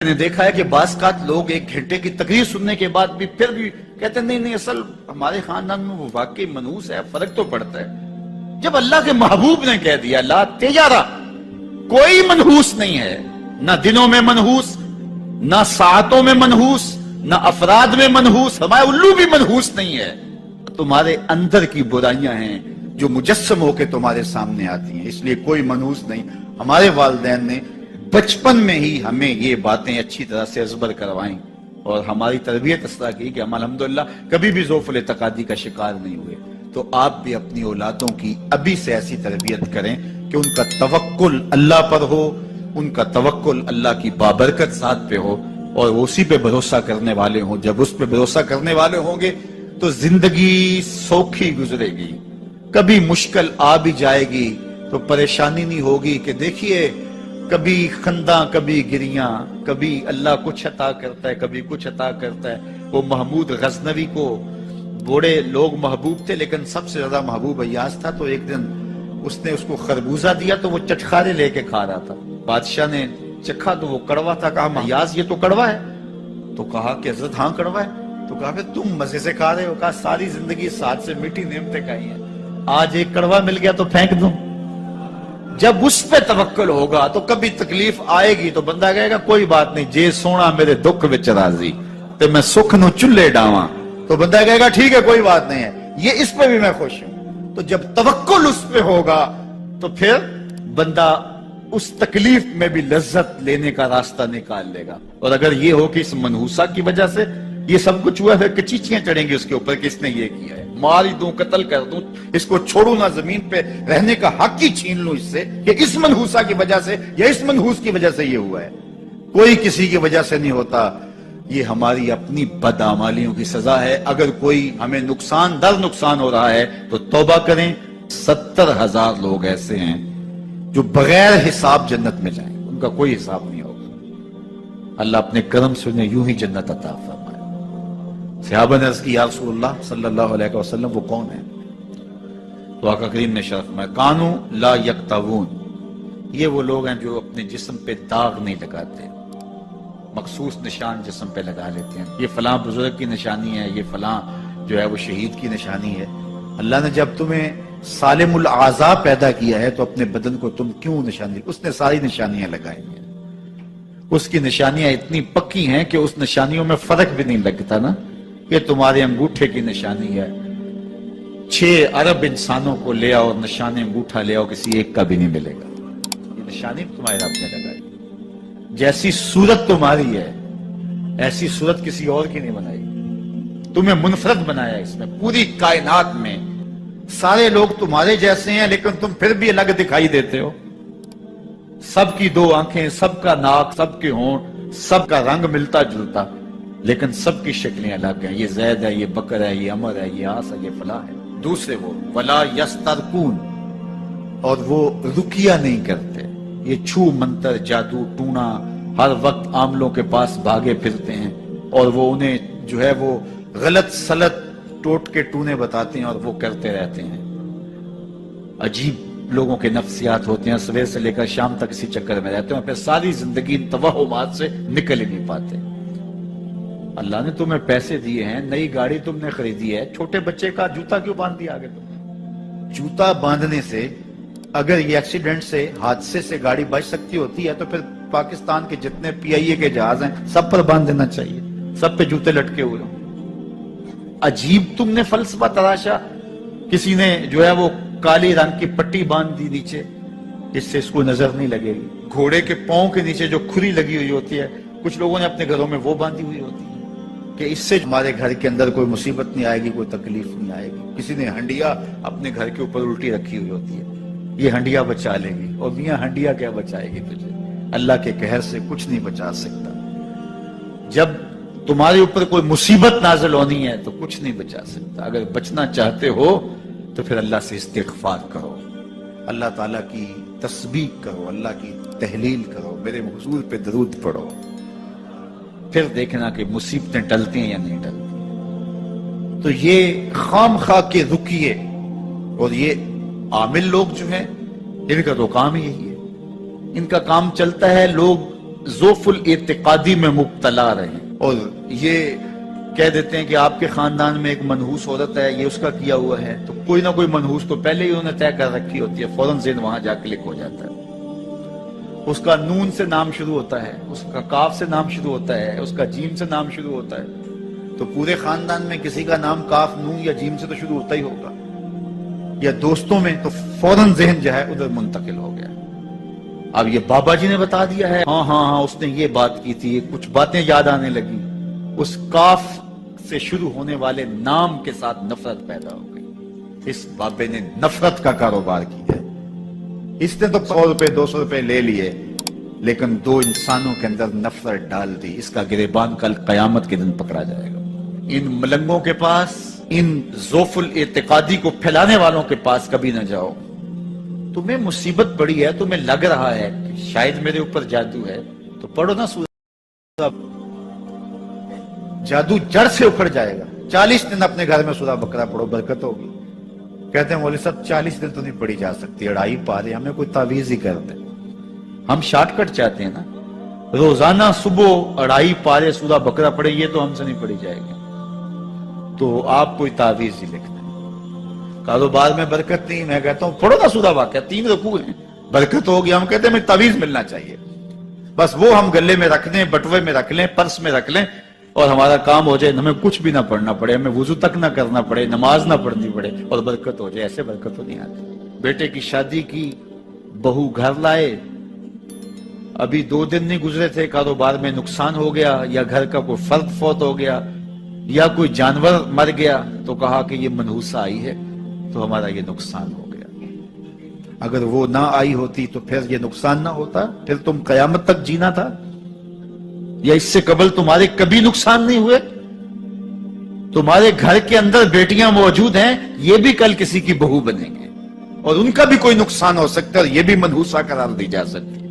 میں نے دیکھا ہے کہ بعض اوقات لوگ 1 گھنٹے کی تقریر سننے کے بعد بھی پھر بھی کہتے ہیں نہیں اصل ہمارے خاندان میں وہ واقعی منحوس ہے، فرق تو پڑتا ہے۔ جب اللہ کے محبوب نے کہہ دیا لا تجارہ، کوئی منحوس نہیں ہے، نہ دنوں میں منحوس، نہ ساعتوں میں منحوس، نہ افراد میں منحوس، ہمارے الو بھی منحوس نہیں ہے۔ تمہارے اندر کی برائیاں ہیں جو مجسم ہو کے تمہارے سامنے آتی ہیں، اس لیے کوئی منحوس نہیں۔ ہمارے والدین نے بچپن میں ہی ہمیں یہ باتیں اچھی طرح سے ازبر کروائیں اور ہماری تربیت اس طرح کی کہ ہم الحمدللہ کبھی بھی ذوف الاعتقادی کا شکار نہیں ہوئے۔ تو آپ بھی اپنی اولادوں کی ابھی سے ایسی تربیت کریں کہ ان کا توکل اللہ پر ہو، ان کا توکل اللہ کی بابرکت ذات پہ ہو اور وہ اسی پہ بھروسہ کرنے والے ہوں۔ جب اس پہ بھروسہ کرنے والے ہوں گے تو زندگی سوکھی گزرے گی، کبھی مشکل آ بھی جائے گی تو پریشانی نہیں ہوگی کہ دیکھیے کبھی خنداں کبھی گریاں، کبھی اللہ کچھ عطا کرتا ہے کبھی کچھ عطا کرتا ہے۔ وہ محمود غزنوی کو بوڑھے لوگ محبوب تھے لیکن سب سے زیادہ محبوب ایاز تھا، تو ایک دن اس نے اس کو خربوزہ دیا تو وہ چٹخارے لے کے کھا رہا تھا۔ بادشاہ نے چکھا تو وہ کڑوا تھا، کہا ایاز یہ تو کڑوا ہے، تو کہا کہ حضرت ہاں کڑوا ہے، تو کہا پھر تم مزے سے کھا رہے ہو، کہا ساری زندگی ساتھ سے میٹھی نعمتیں کھائی ہیں، آج ایک کڑوا مل گیا تو پھینک دوں۔ جب اس پہ توکل ہوگا تو کبھی تکلیف آئے گی تو بندہ کہے گا کوئی بات نہیں، جے سونا میرے دکھ وچ راضی تے میں سکھ نو چلے ڈاواں، تو بندہ کہے گا ٹھیک ہے کوئی بات نہیں ہے، یہ اس پہ بھی میں خوش ہوں۔ تو جب توکل اس پہ ہوگا تو پھر بندہ اس تکلیف میں بھی لذت لینے کا راستہ نکال لے گا۔ اور اگر یہ ہو کہ اس منحوسہ کی وجہ سے یہ سب کچھ ہوا، پھر کچیچیاں چڑھیں گے اس کے اوپر کہ اس نے یہ کیا ہے، مار ہی دوں، قتل کر دوں، اس کو چھوڑوں نہ، زمین پہ رہنے کا حق ہی چھین لوں اس سے، کہ اس منحوسہ کی وجہ سے یا اس منحوس کی وجہ سے یہ ہوا ہے۔ کوئی کسی کی وجہ سے نہیں ہوتا، یہ ہماری اپنی بدعمالیوں کی سزا ہے۔ اگر کوئی ہمیں نقصان در نقصان ہو رہا ہے تو توبہ کریں۔ 70,000 لوگ ایسے ہیں جو بغیر حساب جنت میں جائیں، ان کا کوئی حساب نہیں ہوگا۔ اللہ اپنے کرم سے انہیں یوں ہی جنت عطا فرمائے۔ صحابہ نے عرض کی یا رسول اللہ صلی اللہ علیہ وسلم وہ کون ہیں؟ تو آقا کریم نے شرف میں کانو لا یکتوون، یہ وہ لوگ ہیں جو اپنے جسم پہ داغ نہیں لگاتے، مخصوص نشان جسم پہ لگا لیتے ہیں، یہ فلاں بزرگ کی نشانی ہے، یہ فلاں جو ہے وہ شہید کی نشانی ہے۔ اللہ نے جب تمہیں سالم الاعضاء پیدا کیا ہے تو اپنے بدن کو تم کیوں نشانی، اس نے ساری نشانیاں لگائی ہیں، اس کی نشانیاں اتنی پکی ہیں کہ اس نشانیوں میں فرق بھی نہیں لگتا نا۔ یہ تمہارے انگوٹھے کی نشانی ہے، 6 ارب انسانوں کو لے آؤ اور نشان انگوٹھا لے آؤ، کسی ایک کا بھی نہیں ملے گا۔ یہ نشانی تمہارے رب نے لگائی۔ جیسی صورت تمہاری ہے ایسی صورت کسی اور کی نہیں بنائی، تمہیں منفرد بنایا اس میں۔ پوری کائنات میں سارے لوگ تمہارے جیسے ہیں لیکن تم پھر بھی الگ دکھائی دیتے ہو۔ سب کی 2 آنکھیں، سب کا ناک، سب کے ہونٹ، سب کا رنگ ملتا جلتا، لیکن سب کی شکلیں الگ ہیں۔ یہ زید ہے، یہ بکر ہے، یہ عمر ہے، یہ آس ہے، یہ فلاں ہے۔ دوسرے وہ ولا یسترقون، اور وہ رکیہ نہیں کرتے، یہ چھو منتر جادو ٹونا ہر وقت عاملوں کے پاس بھاگے پھرتے ہیں اور وہ انہیں جو ہے وہ غلط سلط ٹوٹ کے ٹونے بتاتے ہیں اور وہ کرتے رہتے ہیں۔ عجیب لوگوں کے نفسیات ہوتے ہیں، صبح سے لے کر شام تک اسی چکر میں رہتے ہیں، پھر ساری زندگی ان توہمات سے نکل ہی نہیں پاتے۔ اللہ نے تمہیں پیسے دیے ہیں، نئی گاڑی تم نے خریدی ہے، چھوٹے بچے کا جوتا کیوں باندھ دیا آگے تم؟ جوتا باندھنے سے اگر یہ ایکسیڈنٹ سے، حادثے سے گاڑی بچ سکتی ہوتی ہے تو پھر پاکستان کے جتنے PIA کے جہاز ہیں سب پر باندھ دینا چاہیے، سب پہ جوتے لٹکے ہوئے ہوں۔ عجیب تم نے فلسفہ تراشا، کسی نے جو ہے وہ کالی رنگ کی پٹی باندھ دی نیچے، اس سے اس کو نظر نہیں لگے گی۔ گھوڑے کے پاؤں کے نیچے جو کھری لگی ہوئی ہوتی ہے، کچھ لوگوں نے اپنے گھروں میں وہ باندھی ہوئی ہوتی ہے کہ اس سے ہمارے گھر کے اندر کوئی مصیبت نہیں آئے گی، کوئی تکلیف نہیں آئے گی۔ کسی نے ہنڈیا اپنے گھر کے اوپر الٹی رکھی ہوئی ہوتی ہے، یہ ہنڈیا بچا لے گی، اور میاں ہنڈیا کیا بچائے گی تجھے؟ اللہ کے قہر سے کچھ نہیں بچا سکتا۔ جب تمہارے اوپر کوئی مصیبت نازل ہونی ہے تو کچھ نہیں بچا سکتا۔ اگر بچنا چاہتے ہو تو پھر اللہ سے استغفار کرو، اللہ تعالیٰ کی تسبیح کرو، اللہ کی تحلیل کرو، میرے حضور پہ درود پڑھو، پھر دیکھنا کہ مصیبتیں ٹلتی ہیں یا نہیں ٹلتی۔ تو یہ خام خواہ کے رکیے، اور یہ عامل لوگ جو ہیں ان کا تو کام ہی یہی ہے، ان کا کام چلتا ہے، لوگ ذوف الاعتقادی میں مبتلا رہے اور یہ کہہ دیتے ہیں کہ آپ کے خاندان میں ایک منحوس عورت ہے، یہ اس کا کیا ہوا ہے، تو کوئی نہ کوئی منحوس تو پہلے ہی انہوں نے طے کر رکھی ہوتی ہے، فوراً ذہن وہاں جا کلک ہو جاتا ہے۔ اس کا نون سے نام شروع ہوتا ہے، اس کا کاف سے نام شروع ہوتا ہے، اس کا جیم سے نام شروع ہوتا ہے، تو پورے خاندان میں کسی کا نام کاف، نون یا جیم سے تو شروع ہوتا ہی ہوگا، یا دوستوں میں، تو فوراً ذہن جو ہے ادھر منتقل ہو گیا۔ اب یہ بابا جی نے بتا دیا ہے، ہاں ہاں ہاں اس نے یہ بات کی تھی، کچھ باتیں یاد آنے لگی، اس کاف سے شروع ہونے والے نام کے ساتھ نفرت پیدا ہو گئی۔ اس بابے نے نفرت کا کاروبار کیا ہے۔ اس نے تو 100 روپے 200 روپے لے لیے، لیکن دو انسانوں کے اندر نفرت ڈال دی۔ اس کا گریبان کل قیامت کے دن پکڑا جائے گا۔ ان ملنگوں کے پاس، ان ذوف الاعتقادی کو پھیلانے والوں کے پاس کبھی نہ جاؤ۔ تمہیں مصیبت پڑی ہے، تمہیں لگ رہا ہے کہ شاید میرے اوپر جادو ہے، تو پڑھو نا سورہ، جادو جڑ سے اکھڑ جائے گا۔ 40 دن اپنے گھر میں سورہ بقرہ پڑھو، برکت ہوگی۔ کہتے ہیں مولوی صاحب 40 دن تو نہیں پڑھی جا سکتی، 2.5 پارے، ہمیں کوئی تعویذ ہی کر دے۔ ہم شارٹ کٹ چاہتے ہیں نا، روزانہ صبح 2.5 پارے سورہ بقرہ پڑھے، یہ تو ہم سے نہیں پڑھی جائے گی، تو آپ کوئی تعویذ ہی لکھ دیں۔ کاروبار میں برکت نہیں، میں کہتا ہوں پڑھو نا سورہ واقعہ، 3 رکوع ہیں، برکت ہوگی۔ ہم کہتے ہیں ہمیں تعویذ ملنا چاہیے، بس وہ ہم گلے میں رکھ لیں، بٹوے میں رکھ لیں، پرس میں رکھ لیں، اور ہمارا کام ہو جائے، ہمیں کچھ بھی نہ پڑھنا پڑے، ہمیں وضو تک نہ کرنا پڑے، نماز نہ پڑھنی پڑے، اور برکت ہو جائے۔ ایسے برکت تو نہیں آتی۔ بیٹے کی شادی کی، بہو گھر لائے، ابھی 2 دن نہیں گزرے تھے، کاروبار میں نقصان ہو گیا، یا گھر کا کوئی فرد فوت ہو گیا، یا کوئی جانور مر گیا، تو کہا کہ یہ منحوسہ آئی ہے تو ہمارا یہ نقصان ہو گیا۔ اگر وہ نہ آئی ہوتی تو پھر یہ نقصان نہ ہوتا، پھر تم قیامت تک جینا تھا، یا اس سے قبل تمہارے کبھی نقصان نہیں ہوئے؟ تمہارے گھر کے اندر بیٹیاں موجود ہیں، یہ بھی کل کسی کی بہو بنیں گے، اور ان کا بھی کوئی نقصان ہو سکتا ہے، اور یہ بھی منحوسہ قرار دی جا سکتی ہے۔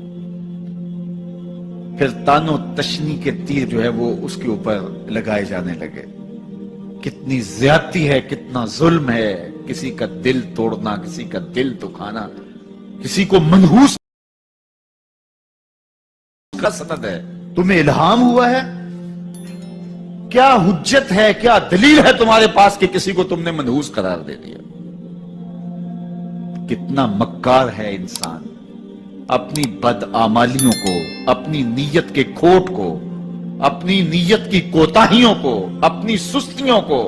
پھر تانو تشنی کے تیر جو ہے وہ اس کے اوپر لگائے جانے لگے۔ کتنی زیادتی ہے، کتنا ظلم ہے، کسی کا دل توڑنا، کسی کا دل دکھانا، کسی کو منحوس کا سند ہے۔ تمہیں الہام ہوا ہے؟ کیا حجت ہے، کیا دلیل ہے تمہارے پاس کہ کسی کو تم نے منحوس قرار دے دیا؟ کتنا مکار ہے انسان، اپنی بدعمالیوں کو، اپنی نیت کے کھوٹ کو، اپنی نیت کی کوتاہیوں کو، اپنی سستیوں کو،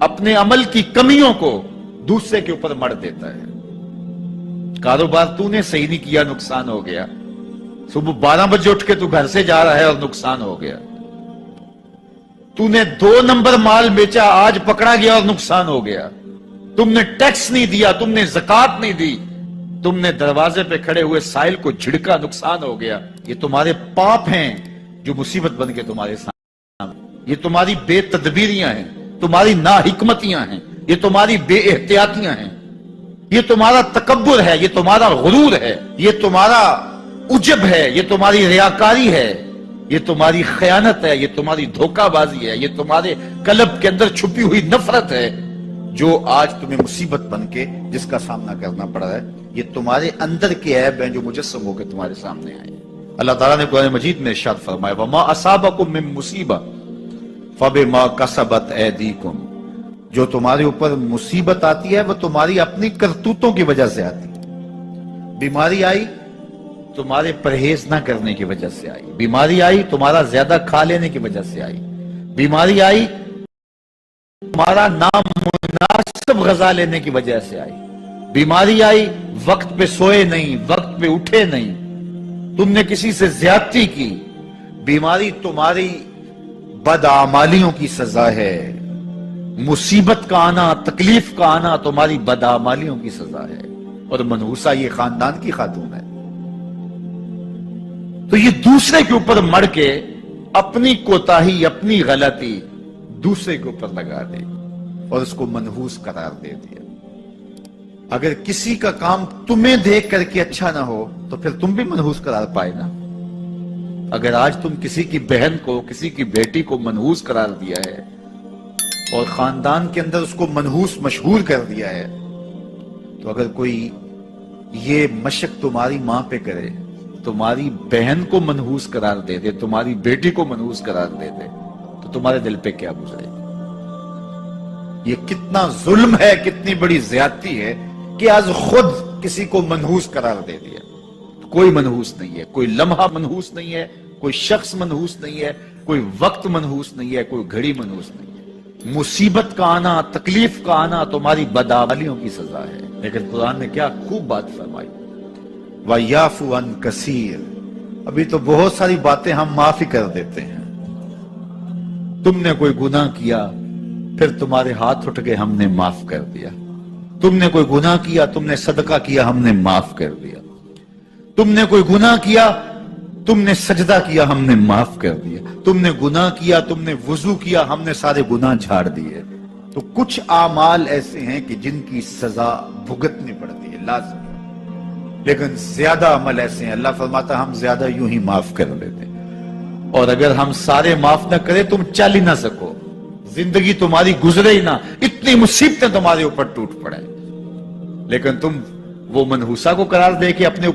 اپنے عمل کی کمیوں کو دوسرے کے اوپر مڑ دیتا ہے۔ کاروبار تو نے صحیح نہیں کیا، نقصان ہو گیا۔ صبح 12 بجے اٹھ کے تو گھر سے جا رہا ہے اور نقصان ہو گیا۔ تو نے 2 نمبر مال بیچا، آج پکڑا گیا اور نقصان ہو گیا۔ تم نے ٹیکس نہیں دیا، تم نے زکوٰۃ نہیں دی، تم نے دروازے پہ کھڑے ہوئے سائل کو جھڑکا، نقصان ہو گیا۔ یہ تمہارے پاپ ہیں جو مصیبت بن کے تمہارے سامنے، یہ تمہاری بے تدبیریاں ہیں، تمہاری ناحکمتیاں ہیں، یہ تمہاری بے احتیاطیاں ہیں، یہ تمہارا تکبر ہے، یہ تمہارا غرور ہے، یہ تمہارا عجب ہے، یہ تمہاری ریاکاری ہے، یہ تمہاری خیانت ہے، یہ تمہاری دھوکہ بازی ہے، یہ تمہارے قلب کے اندر چھپی ہوئی نفرت ہے، جو آج تمہیں مصیبت بن کے جس کا سامنا کرنا پڑ رہا ہے۔ یہ تمہارے اندر کے عیب ہیں جو مجسم ہو کے تمہارے سامنے آئے۔ اللہ تعالیٰ نے قرآن مجید میں ارشاد فرمایا وَمَا أَصَابَكُم مِّن مُّصِيبَةٍ فَبِمَا كَسَبَتْ أَيْدِيكُمْ، جو تمہارے اوپر مصیبت آتی ہے وہ تمہاری اپنی کرتوتوں کی وجہ سے آتی ہے۔ بیماری آئی تمہارے پرہیز نہ کرنے کی وجہ سے آئی، بیماری آئی تمہارا زیادہ کھا لینے کی وجہ سے آئی، بیماری آئی تمہارا نامناسب غذا لینے کی وجہ سے آئی، بیماری آئی وقت پہ سوئے نہیں، وقت پہ اٹھے نہیں، تم نے کسی سے زیادتی کی، بیماری تمہاری بدعمالیوں کی سزا ہے، مصیبت کا آنا، تکلیف کا آنا تمہاری بدعمالیوں کی سزا ہے، اور منحوسہ یہ خاندان کی خاتون ہے۔ تو یہ دوسرے کے اوپر مڑ کے اپنی کوتاہی، اپنی غلطی دوسرے کے اوپر لگا دے اور اس کو منحوس قرار دے دیا۔ اگر کسی کا کام تمہیں دیکھ کر کے اچھا نہ ہو تو پھر تم بھی منحوس قرار پائے نا۔ اگر آج تم کسی کی بہن کو، کسی کی بیٹی کو منحوس قرار دیا ہے اور خاندان کے اندر اس کو منحوس مشہور کر دیا ہے، تو اگر کوئی یہ مشق تمہاری ماں پہ کرے، تمہاری بہن کو منحوس قرار دے دے، تمہاری بیٹی کو منحوس قرار دے دے، تو تمہارے دل پہ کیا گزرے گا؟ یہ کتنا ظلم ہے، کتنی بڑی زیادتی ہے کہ آج خود کسی کو منحوس قرار دے دیا۔ کوئی منحوس نہیں ہے، کوئی لمحہ منحوس نہیں ہے، کوئی شخص منحوس نہیں ہے، کوئی وقت منحوس نہیں ہے، کوئی گھڑی منحوس نہیں ہے۔ مصیبت کا آنا، تکلیف کا آنا تمہاری بدعملیوں کی سزا ہے۔ لیکن قرآن نے کیا خوب بات فرمائی، وَيَعْفُو عَنْ كَثِيرٍ، ابھی تو بہت ساری باتیں ہم معاف ہی کر دیتے ہیں۔ تم نے کوئی گناہ کیا، پھر تمہارے ہاتھ اٹھ کے ہم نے معاف کر دیا۔ تم نے کوئی گناہ کیا، تم نے صدقہ کیا، ہم نے معاف کر دیا۔ تم نے کوئی گناہ کیا، تم نے سجدہ کیا، ہم نے معاف کر دیا۔ تم نے گناہ کیا، تم نے وضو کیا، ہم نے سارے گناہ جھاڑ دیے۔ تو کچھ اعمال ایسے ہیں کہ جن کی سزا بھگتنی پڑتی ہے، لازم، لیکن زیادہ عمل ایسے ہیں اللہ فرماتا ہے ہم زیادہ یوں ہی معاف کر دیتے ہیں۔ اور اگر ہم سارے معاف نہ کریں تم چل ہی نہ سکو، زندگی تمہاری گزرے ہی نہ، اتنی مصیبتیں تمہارے اوپر ٹوٹ پڑے، لیکن تم وہ منحوسہ کو قرار دے کے اپنے